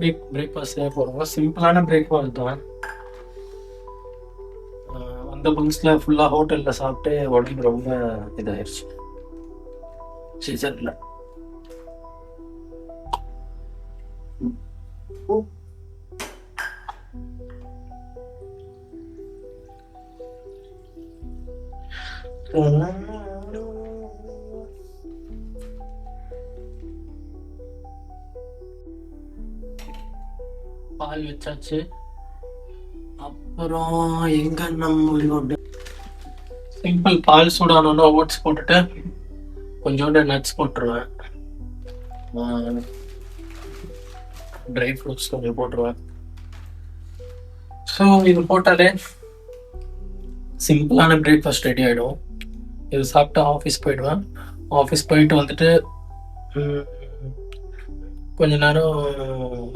Breakfast போகிறோம். சிம்பிளான breakfast தான். அந்த புதுசில் ஃபுல்லாக ஹோட்டலில் சாப்பிட்டு உடம்பு ரொம்ப இதாகிடுச்சு சீசனில். பால் வச்சாச்சு. அப்புறம் எங்க நம்ம சிம்பிள் பால் சூடானோன்னா ஓட்ஸ் போட்டுட்டு கொஞ்சோண்டு நட்ஸ் போட்டுருவேன். ட்ரை ஃப்ரூட்ஸ் கொஞ்சம் போட்டுருவேன். ஸோ இது போட்டாலே சிம்பிளான பிரேக்ஃபாஸ்ட் ரெடி ஆகிடும். இது சாப்பிட்டு ஆஃபீஸ் போயிடுவேன். ஆஃபீஸ் போயிட்டு வந்துட்டு கொஞ்ச நேரம்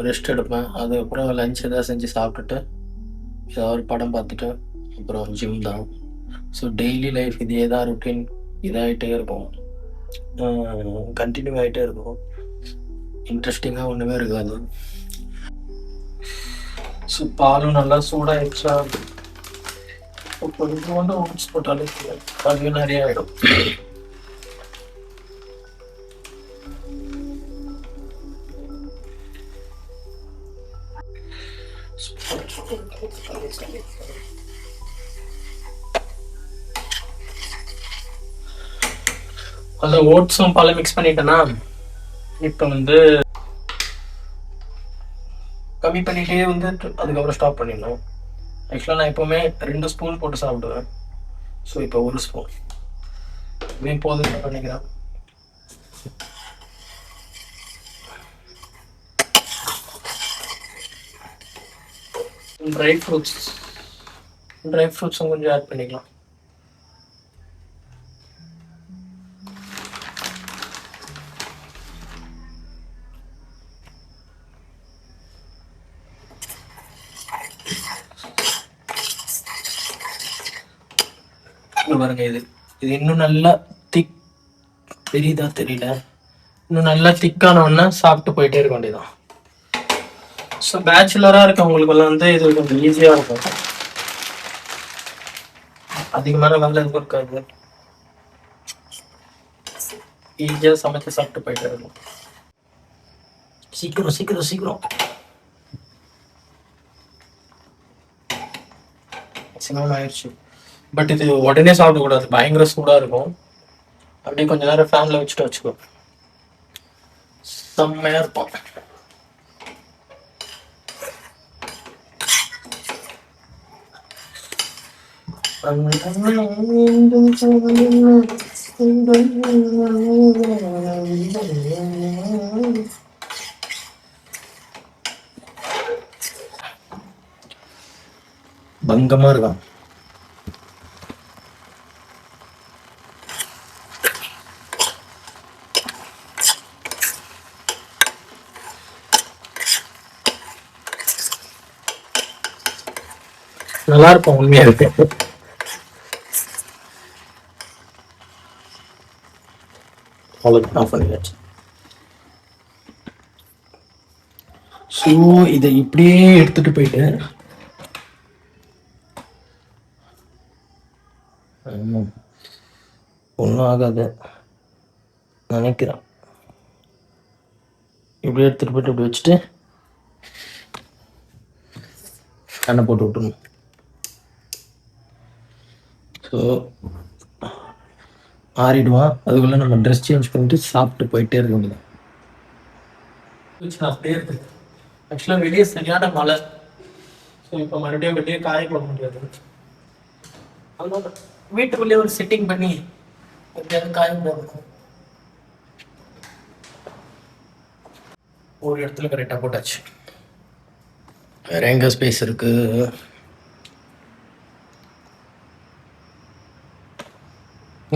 ரெஸ்ட் எடுப்பேன். அதுக்கப்புறம் லஞ்ச் எதாவது செஞ்சு சாப்பிட்டுட்டு ஏதாவது ஒரு படம் பார்த்துட்டு அப்புறம் ஜிம் தான். ஸோ டெய்லி லைஃப் இதே தான் ருட்டீன். இதாகிட்டே இருக்கும், கண்டினியூ ஆகிட்டே இருக்கும். இன்ட்ரெஸ்டிங்காக ஒன்றுமே இருக்காது. ஸோ பாலும் நல்லா சூடாகிடுச்சா கொஞ்சோண்டு ஓட்ஸ் போட்டாலே அதுவும் நிறைய ஆகிடும். அந்த ஓட்ஸும் பாலும் மிக்ஸ் பண்ணிட்டேன்னா இப்போ கம்மி பண்ணிட்டே அதுக்கப்புறம் ஸ்டாப் பண்ணிடணும். ஆக்சுவலாக நான் எப்போவுமே 2 ஸ்பூன் போட்டு சாப்பிடுவேன். ஸோ இப்போ 1 ஸ்பூன் இதுவே போதும் நினைக்கிறேன். ட்ரை ஃப்ரூட்ஸும் கொஞ்சம் ஆட் பண்ணிக்கலாம். பாருங்க, இது இன்னும் நல்லா திக் தெரியுதா தெரியல. இன்னும் நல்லா திக்கானவொன்னா சாப்பிட்டு போயிட்டே இருக்க வேண்டியதான். ஸோ பேச்சுலராக இருக்கவங்களுக்குலாம் இது கொஞ்சம் ஈஸியாக இருக்கும். அதிகமான வேலை எதுவும் இருக்காது. ஈஸியாக சமைச்சு சாப்பிட்டு போயிட்டே இருக்கும். சீக்கிரம் சீக்கிரம் சீக்கிரம் மேக்ஸிமம் ஆயிடுச்சு. பட் இது உடனே சாப்பிடக்கூடாது, பயங்கர சூடாக இருக்கும். அப்படியே கொஞ்ச நேரம் ஃபேனில் வச்சுக்கோ, செம்மையாக இருக்கும். பங்கமா இருக்கான். நல்லா இருக்கும், உண்மையா இருக்கு. ஸோ இதை இப்படியே எடுத்துட்டு போயிட்டு ஒன்றும் ஆகாது நினைக்கிறேன். இப்படி எடுத்துட்டு போயிட்டு இப்படி வச்சுட்டு எண்ணெய் போட்டு விட்டுருணும். ஸோ ஆறிடுவான். அதுக்குள்ளே நம்ம ட்ரெஸ் சேஞ்ச் பண்ணிட்டு சாப்பிட்டு போயிட்டே இருக்க வேண்டியது. அப்படியே இருக்கு. ஆக்சுவலாக வெளியே சரியான மழை. ஸோ இப்போ மறுபடியும் வெளியே காய போட முடியாது. அதனால வீட்டுக்குள்ளேயே ஒரு செட்டிங் பண்ணி எப்படியாவது காய போடணும். ஒரு இடத்துல கரெக்டாக போட்டாச்சு. வேற எங்க ஸ்பேஸ் இருக்கு?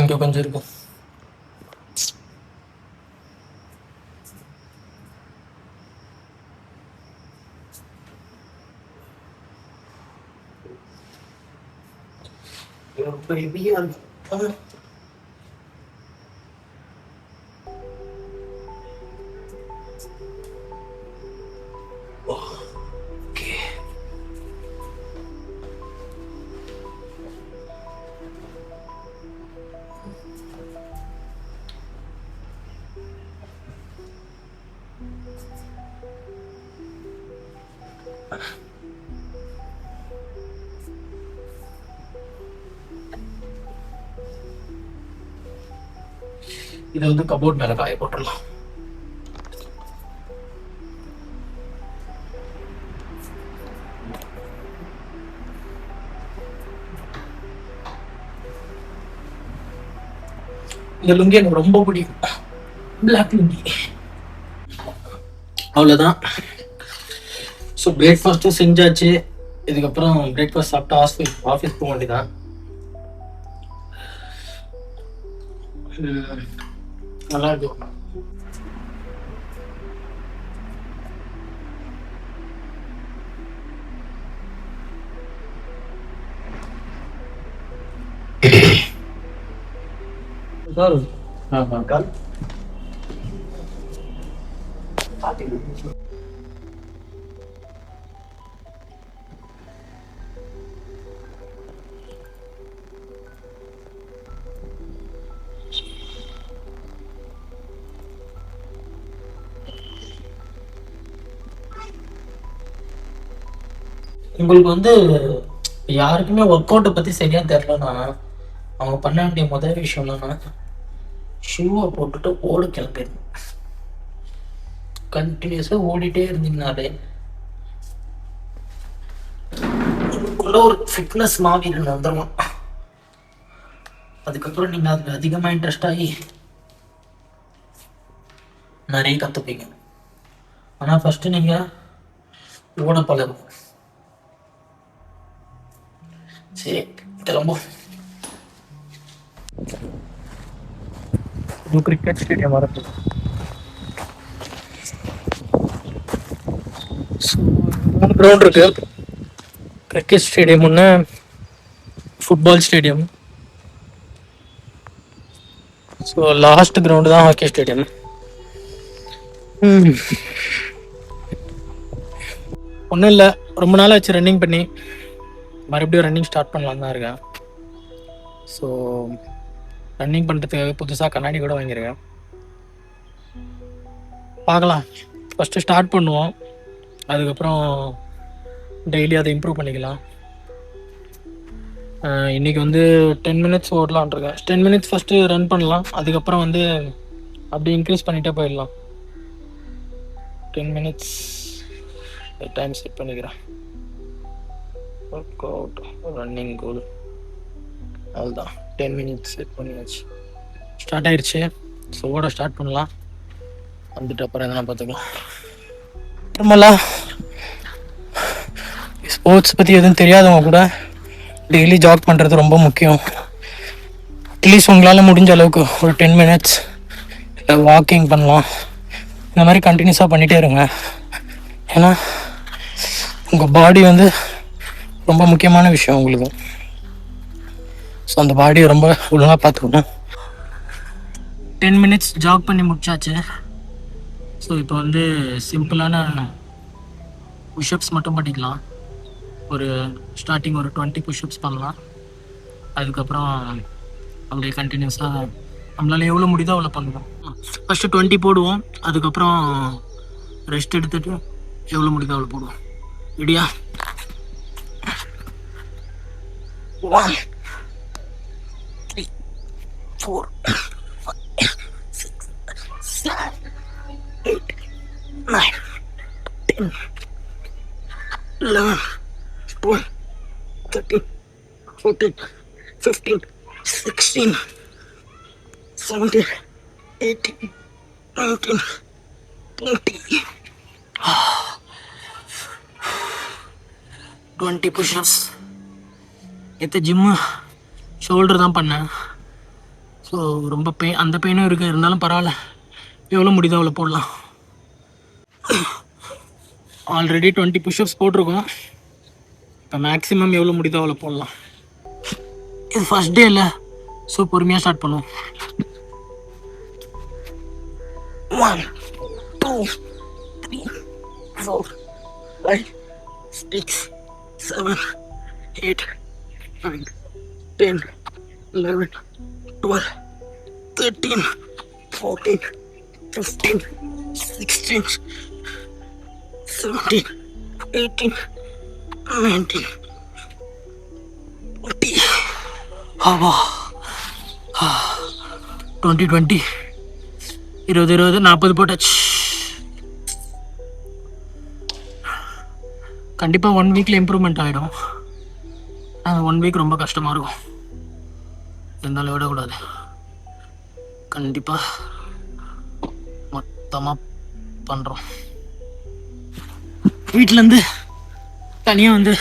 இங்கே கொஞ்சம் இருக்கும். இதை வந்து கபோர்ட் மேல காய போட்டுடலாம். இந்த லுங்கி எனக்கு ரொம்ப பிடிக்கும், பிளாக் லுங்கி. அவ்வளோதான். ஸோ பிரேக்ஃபாஸ்ட்டும் செஞ்சாச்சு. இதுக்கப்புறம் பிரேக்ஃபாஸ்ட் சாப்பிட்டு ஆஃபீஸ் போக வேண்டியதான். நல்லா இருக்கும். சார் கால் உங்களுக்கு வந்து யாருக்குமே ஒர்க் அவுட்டை பற்றி சரியாக தெரிலனா அவங்க பண்ண வேண்டிய முதல் விஷயம் என்னன்னா ஷூவை போட்டுட்டு ஓட கிளம்பிடணும். கண்டினியூஸாக ஓடிட்டே இருந்தீங்கனாலே உங்களுக்குள்ள ஒரு ஃபிட்னஸ் மாதிரி வந்துடும். அதுக்கப்புறம் நீங்கள் அதில் அதிகமாக இன்ட்ரெஸ்ட் ஆகி நிறைய கற்றுப்பீங்க. ஆனால் ஃபஸ்ட்டு நீங்கள் ஓட பழகும். சரி, கிளம்பும். கிரிக்கெட் ஸ்டேடியம் வரது. மூணு கிரவுண்ட் இருக்கு. கிரிக்கெட் ஸ்டேடியம் ஒன்று, football stadium. So last ground தான் ஹாக்கி ஸ்டேடியம். ஒன்றும் இல்லை, ரொம்ப நாள் ஆச்சு ரன்னிங் பண்ணி, மறுபடியும் ரன்னிங் ஸ்டார்ட் பண்ணலாம் தான் இருக்கேன். ஸோ ரன்னிங் பண்ணுறதுக்காக புதுசாக கண்ணாடி கூட வாங்கியிருக்கேன். பார்க்கலாம், ஃபஸ்ட்டு ஸ்டார்ட் பண்ணுவோம், அதுக்கப்புறம் டெய்லி அதை இம்ப்ரூவ் பண்ணிக்கலாம். இன்றைக்கி வந்து 10 மினிட்ஸ் ஓடலான்ட்ருக்கேன். 10 மினிட்ஸ் ஃபஸ்ட்டு ரன் பண்ணலாம், அதுக்கப்புறம் வந்து அப்படி இன்க்ரீஸ் பண்ணிகிட்டே போயிடலாம். 10 மினிட்ஸ் டைம் செட் பண்ணிக்கிறேன். ஒர்க் அவுட் ரன்னிங் கோல் அதுதான் 10 மினிட்ஸ் செட் பண்ணியாச்சு. ஸ்டார்ட் ஆயிடுச்சு. ஸோ ஓட ஸ்டார்ட் பண்ணலாம். வந்துட்டு அப்புறம் எதனா பார்த்துக்கலாம். நார்மலாக ஸ்போர்ட்ஸ் பற்றி எதுவும் தெரியாதவங்க கூட டெய்லி ஜாக் பண்ணுறது ரொம்ப முக்கியம். அட்லீஸ்ட் உங்களால் முடிஞ்ச அளவுக்கு ஒரு 10 மினிட்ஸ் இல்லை வாக்கிங் பண்ணலாம். இந்த மாதிரி கண்டினியூஸாக பண்ணிகிட்டே இருங்க. ஏன்னா உங்கள் பாடி வந்து ரொம்ப முக்கியமான விஷயம் உங்களுக்கு. ஸோ அந்த பாடியை ரொம்ப ஒழுங்காக பார்த்துக்கணும். 10 மினிட்ஸ் ஜாக் பண்ணி முடிச்சாச்சு. ஸோ இப்போ வந்து சிம்பிளான புஷ்அப்ஸ் மட்டும் பண்ணிக்கலாம். ஒரு ஸ்டார்டிங் ஒரு 20 புஷ்அப்ஸ் பண்ணலாம். அதுக்கப்புறம் அப்படியே கண்டினியூஸாக நம்மளால் எவ்வளோ முடியுதோ அவ்வளோ பண்ணுவோம். ஃபஸ்ட்டு 20 போடுவோம், அதுக்கப்புறம் ரெஸ்ட் எடுத்துகிட்டு எவ்வளோ முடியுதோ அவ்வளோ போடுவோம். ரெடியா? 1 3 4 5 6 7 8 9 10 11 12 13 14 15 16 17 18 19 20 20 புஷ்அப்ஸ். நேற்று ஜிம்மு ஷோல்டர் தான் பண்ணேன். ஸோ ரொம்ப அந்த பெயினும் இருக்குது, இருந்தாலும் பரவாயில்ல, எவ்வளோ முடியுதோ அவ்வளோ போடலாம். ஆல்ரெடி 20 புஷ்அப்ஸ் போட்டிருக்கோம். இப்போ மேக்ஸிமம் எவ்வளோ முடியுதோ அவ்வளோ போடலாம். இது ஃபஸ்ட் டே இல்லை, ஸோ பொறுமையாக ஸ்டார்ட் பண்ணுவோம். 1 2 3 4 5 6 7 8 9 10 11 12 13 14 15 16 17 18, 19, 20. ஆவா 20 20 40 போட்டாச்சு. கண்டிப்பாக 1 வீக்கில் இம்ப்ரூவ்மெண்ட் ஆகிடும். 1 வீக் ரொம்ப கஷ்டமாக இருக்கும், இருந்தாலும் விடக்கூடாது. கண்டிப்பாக மொத்தமாக பண்ணுறோம். வீட்டிலேருந்து தனியாக வந்து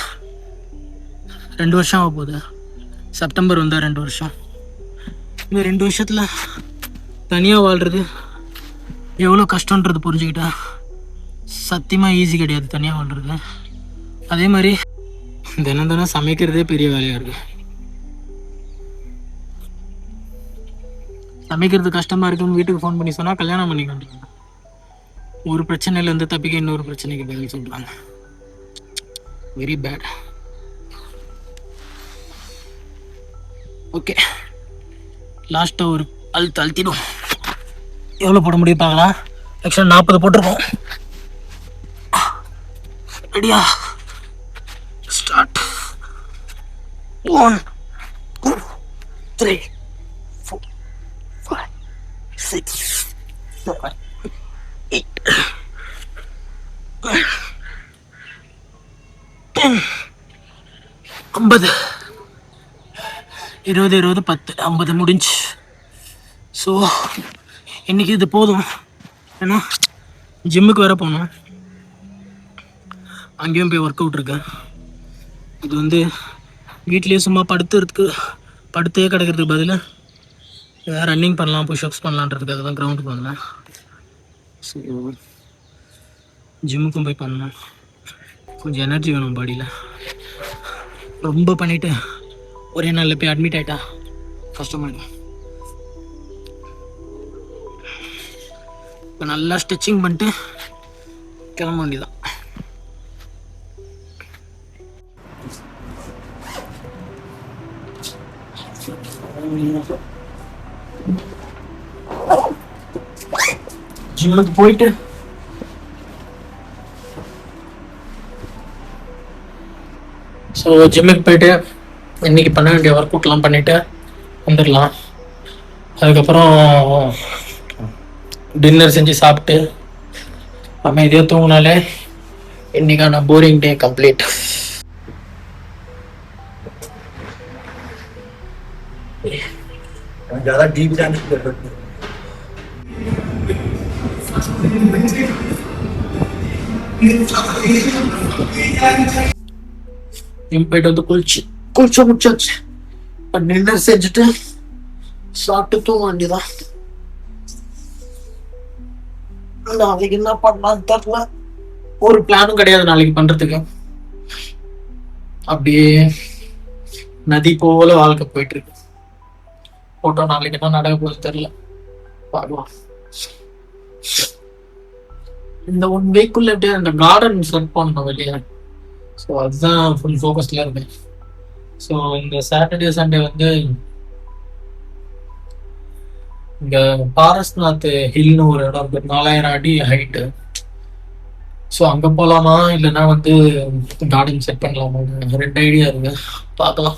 2 வருஷம் ஆக போகுது. செப்டம்பர் வந்தால் 2 வருஷம். இந்த 2 வருஷத்தில் தனியாக வாழ்கிறது எவ்வளோ கஷ்டன்றது புரிஞ்சுக்கிட்டா சத்தியமாக ஈஸி கிடையாது தனியாக வாழ்கிறது. அதே மாதிரி தினம் தினம் சமைக்கிறதே பெரிய வேலையாக இருக்குது. சமைக்கிறது கஷ்டமாக இருக்குன்னு வீட்டுக்கு ஃபோன் பண்ணி சொன்னால் கல்யாணம் பண்ணிக்கிட்டு ஒரு பிரச்சனையிலேருந்து தப்பிக்க இன்னொரு பிரச்சனைக்கு பதில் சொல்கிறாங்க. Very bad. ஓகே, லாஸ்ட்டாக ஒரு அழுத்திடும். எவ்வளோ போட முடியும் பார்க்கலாம். ஆக்சுவலாக 40 போட்டிருக்கோம். ரெடியா? ஸ்டார்ட். 1 2 3 4 5 6 7 8 9 10 50 20 20 10 50 முடிஞ்சு. ஸோ இன்னைக்கு இது போதும். ஏன்னா ஜிம்முக்கு வேற போகணும், அங்கேயும் போய் ஒர்க் அவுட் இருக்கு. இது வந்து வீட்லேயே சும்மா படுத்தே கிடக்கிறதுக்கு பதிலாக ரன்னிங் பண்ணலாம், புஷ்அப்ஸ் பண்ணலான்றதுக்காக தான் கிரவுண்டுக்கு வந்தேன். ஸோ ஜிம்முக்கும் போய் பண்ணேன். கொஞ்சம் எனர்ஜி வேணும் பாடியில். ரொம்ப பண்ணிவிட்டு ஒரே நாளில் போய் அட்மிட் ஆகிட்டா கஷ்டமாயிடும். இப்போ நல்லா ஸ்ட்ரெச்சிங் பண்ணிட்டு கிளம்ப வேண்டியதான். ஜிம்முக்கு போயிட்டு இன்னைக்கு பண்ண வேண்டிய ஒர்க் அவுட்லாம் பண்ணிட்டு வந்துடலாம். அதுக்கப்புறம் டின்னர் செஞ்சு சாப்பிட்டு அமைதியாக தூங்கினாலே இன்னைக்கான போரிங் டே கம்ப்ளீட். ज़्यादा डीप जाने की जरूरत नहीं. போயிட்டு வந்து குளிச்சு முடிச்சாச்சு. டின்னர் செஞ்சுட்டு சாப்பிட்டு தூங்க வேண்டியதான். நாளைக்கு என்ன பண்ணலான்னு தெரியல, ஒரு பிளானும் கிடையாது நாளைக்கு பண்றதுக்கு. அப்படியே நதி போல வாழ்க்கை போயிட்டு இருக்கு. போட்டோ நாளைக்கு என்ன நடக்க போகுது தெரியல, பார்க்கலாம். இந்த 1 வீக்குள்ள எப்படியா இந்த கார்டன் செட் பண்ணணும் வெளியே. ஸோ அதுதான் ஃபுல் ஃபோக்கஸ்ல இருக்கேன். ஸோ இந்த சாட்டர்டே சண்டே வந்து இங்க பாரஸ்நாத் ஹில்னு ஒரு இடம் இருக்கு, 4000 அடி ஹைட்டு. ஸோ அங்க போலாமா இல்லைன்னா வந்து கார்டன் செட் பண்ணலாமா, 2 ஐடியா இருக்கு, பார்க்கலாம்.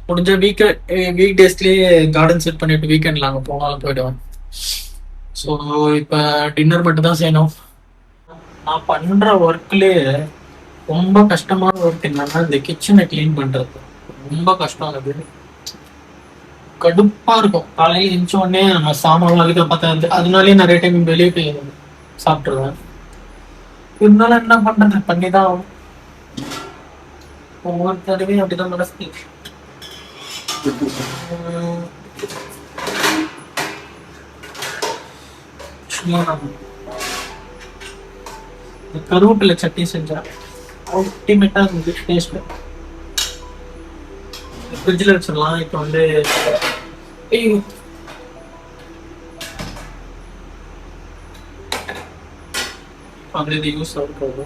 முடிஞ்ச வீக் டேஸ்லயே கார்டன் செட் பண்ணிட்டு வீக்கெண்ட்ல அங்கே போனாலும் போயிடுவேன். ஸோ இப்போ டின்னர் மட்டும் தான் செய்யணும். நான் பண்ற ஒர்க்லேயே ரொம்ப கஷ்டமான ஒர்க் என்னன்னா இந்த கிச்சனை கிளீன் பண்றது. ரொம்ப கஷ்டம், அது கடுப்பா இருக்கும். காலையில எழுந்த உடனே நம்ம சாமான் வலிக்க பார்த்தா அதனாலேயே நிறைய டைம் வெளியே போய் சாப்பிட்டுருவேன். இருந்தாலும் என்ன பண்றது, பண்ணிதான் ஆகும். ஒவ்வொரு தடவையும் அப்படிதான் மனசு. கருவேப்பிலை சட்னி செஞ்சா அல்டிமேட்டா இருந்தது டேஸ்ட். ஃப்ரிட்ஜில் வச்சிடலாம். இப்போ வந்து அது இது யூஸ் ஆகுது.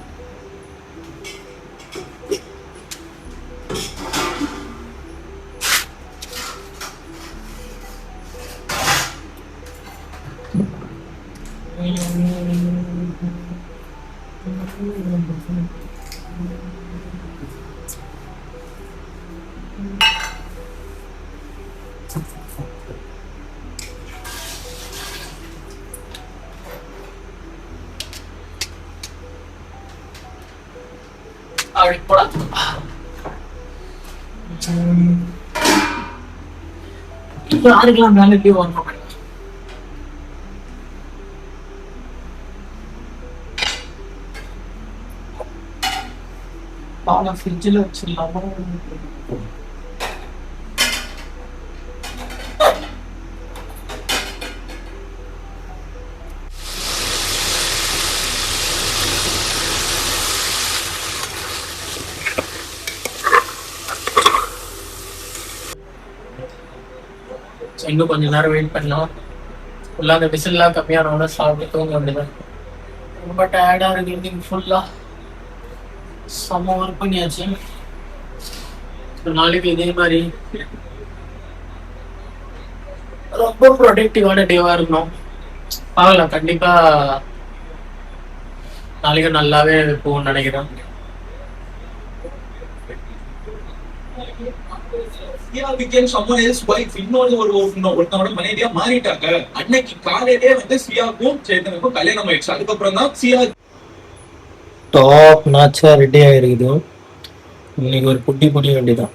அப்படி போடா. யாருக்கெல்லாம் மேலே லீவ் வரணும்? பாலை ஃப்ரிட்ஜில் வச்சிடலாமா? இன்னும் கொஞ்ச நேரம் வெயிட் பண்ணலாம். ஃபுல்லாக அந்த விசில்லாம் கம்மியானோட சாப்பிட்டு தூங்க வேண்டியதான். ரொம்ப டயர்டாக இருக்கு. இன்னைக்கு ஃபுல்லாக செம்ம ஒர்க் பண்ணியாச்சு. நாளைக்கு இதே மாதிரி ரொம்ப ப்ரொடக்டிவான டேவாக இருக்கணும். பார்க்கலாம், கண்டிப்பாக நாளைக்கு நல்லாவே போகும்னு நினைக்கிறேன். ஒருத்தனோட மனைவியா மாறிட்டாங்க. அன்னைக்கு காலையிலே வந்து சியாவுக்கும் சேத்தனுக்கும் கல்யாணம் ஆயிடுச்சு. அதுக்கப்புறம் தான் சியா டாப் நாச்சா ரெடி ஆகிருக்குது. இன்னைக்கு ஒரு புட்டி புடி வேண்டியதான்.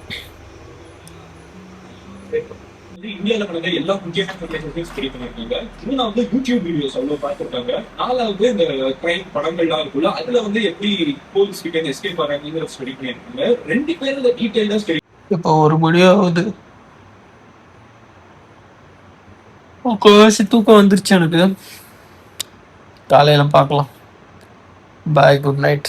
இந்தியாவில நடந்த எல்லா முக்கியமான பண்ணிருக்காங்க. மூணாவது யூடியூப் வீடியோஸ் அவ்வளவு பார்த்துருக்காங்க. நாலாவது இந்த கிரைம் படங்கள்லாம் இருக்குல்ல, அதுல வந்து எப்படி போலீஸ் கிட்ட எஸ்கேப் ஆறாங்கிற ஸ்டடி பண்ணிருக்காங்க. 2 பேரோட டீடைல்டா ஸ்டடி. இப்போ ஒரு முடியா ஆகுது. முக்கால்வாசி தூக்கம் வந்துருச்சு எனக்கு. காலையில பார்க்கலாம். பாய், குட் நைட்.